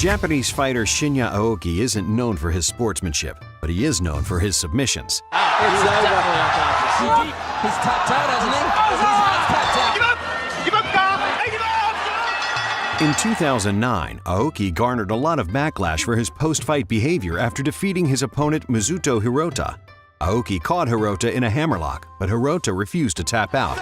Japanese fighter Shinya Aoki isn't known for his sportsmanship, but he is known for his submissions. It's over. He's tapped out, hasn't he? In 2009, Aoki garnered a lot of backlash for his post-fight behavior after defeating his opponent Mizuto Hirota. Aoki caught Hirota in a hammerlock, but Hirota refused to tap out.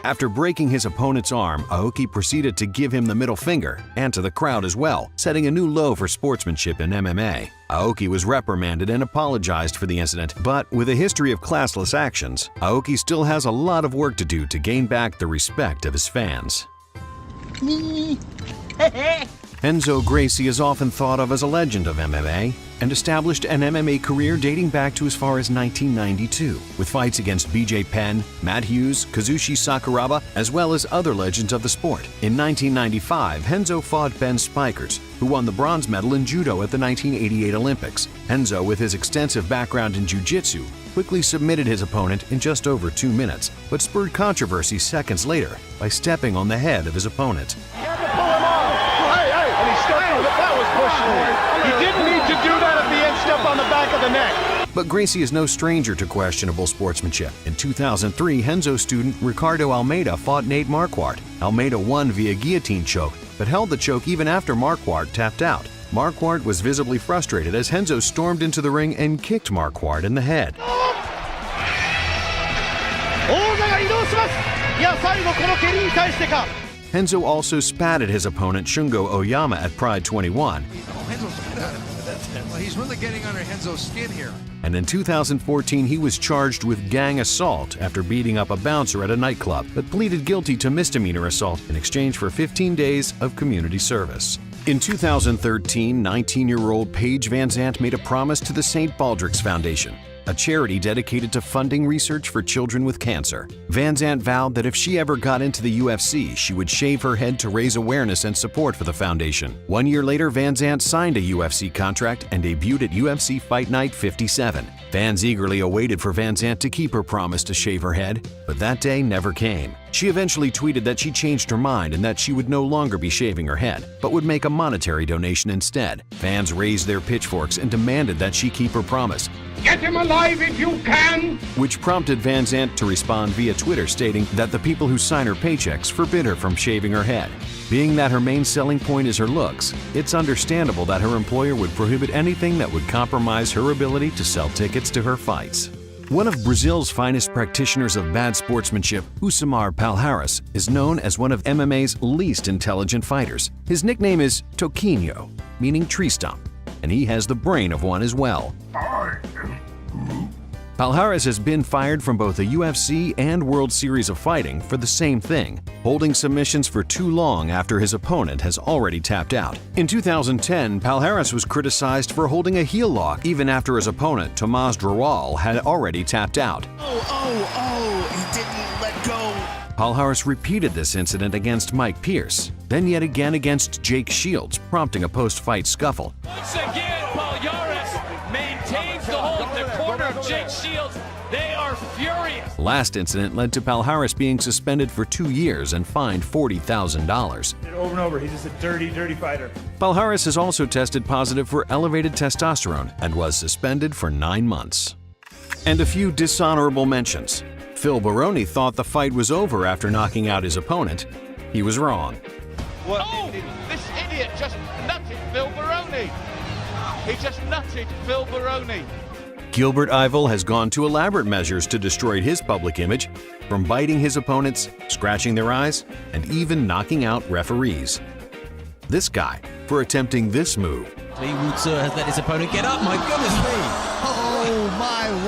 After breaking his opponent's arm, Aoki proceeded to give him the middle finger, and to the crowd as well, setting a new low for sportsmanship in MMA. Aoki was reprimanded and apologized for the incident, but with a history of classless actions, Aoki still has a lot of work to do to gain back the respect of his fans. Renzo Gracie is often thought of as a legend of MMA and established an MMA career dating back to as far as 1992, with fights against BJ Penn, Matt Hughes, Kazushi Sakuraba, as well as other legends of the sport. In 1995, Renzo fought Ben Spikers, who won the bronze medal in judo at the 1988 Olympics. Renzo, with his extensive background in jiu-jitsu, quickly submitted his opponent in just over 2 minutes, but spurred controversy seconds later by stepping on the head of his opponent. He didn't need to do that at the end, step on the back of the neck. But Gracie is no stranger to questionable sportsmanship. In 2003, Renzo student Ricardo Almeida fought Nate Marquardt. Almeida won via guillotine choke, but held the choke even after Marquardt tapped out. Marquardt was visibly frustrated as Renzo stormed into the ring and kicked Marquardt in the head. Renzo also spat at his opponent Shungo Oyama at Pride 21. He's really getting under Renzo's skin here. And in 2014, he was charged with gang assault after beating up a bouncer at a nightclub, but pleaded guilty to misdemeanor assault in exchange for 15 days of community service. In 2013, 19-year-old Paige Van Zandt made a promise to the St. Baldrick's Foundation, a charity dedicated to funding research for children with cancer. Van Zandt vowed that if she ever got into the UFC, she would shave her head to raise awareness and support for the foundation. 1 year later, Van Zandt signed a UFC contract and debuted at UFC Fight Night 57. Fans eagerly awaited for Van Zandt to keep her promise to shave her head, but that day never came. She eventually tweeted that she changed her mind and that she would no longer be shaving her head, but would make a monetary donation instead. Fans raised their pitchforks and demanded that she keep her promise. Get him alive if you can! Which prompted Van Zandt to respond via Twitter stating that the people who sign her paychecks forbid her from shaving her head. Being that her main selling point is her looks, it's understandable that her employer would prohibit anything that would compromise her ability to sell tickets to her fights. One of Brazil's finest practitioners of bad sportsmanship, Usamar Palhares, is known as one of MMA's least intelligent fighters. His nickname is Toquinho, meaning tree stump, and he has the brain of one as well. Palhares has been fired from both the UFC and World Series of Fighting for the same thing, holding submissions for too long after his opponent has already tapped out. In 2010, Palhares was criticized for holding a heel lock even after his opponent, Tomás Drawal, had already tapped out. He didn't let go. Palhares repeated this incident against Mike Pierce, then yet again against Jake Shields, prompting a post-fight scuffle. Once again, Palhares maintains the hold in the corner of Jake Shields. They are furious. Last incident led to Palhares being suspended for 2 years and fined $40,000. Over and over, he's just a dirty, dirty fighter. Palhares has also tested positive for elevated testosterone and was suspended for 9 months. And a few dishonorable mentions. Phil Baroni thought the fight was over after knocking out his opponent. He was wrong. Oh, this idiot just nutted Phil Baroni. He just nutted Phil Baroni. Gilbert Yvel has gone to elaborate measures to destroy his public image, from biting his opponents, scratching their eyes, and even knocking out referees. This guy, for attempting this move. Lee Woo-Tzu has let his opponent get up. My goodness me! Oh my Lord.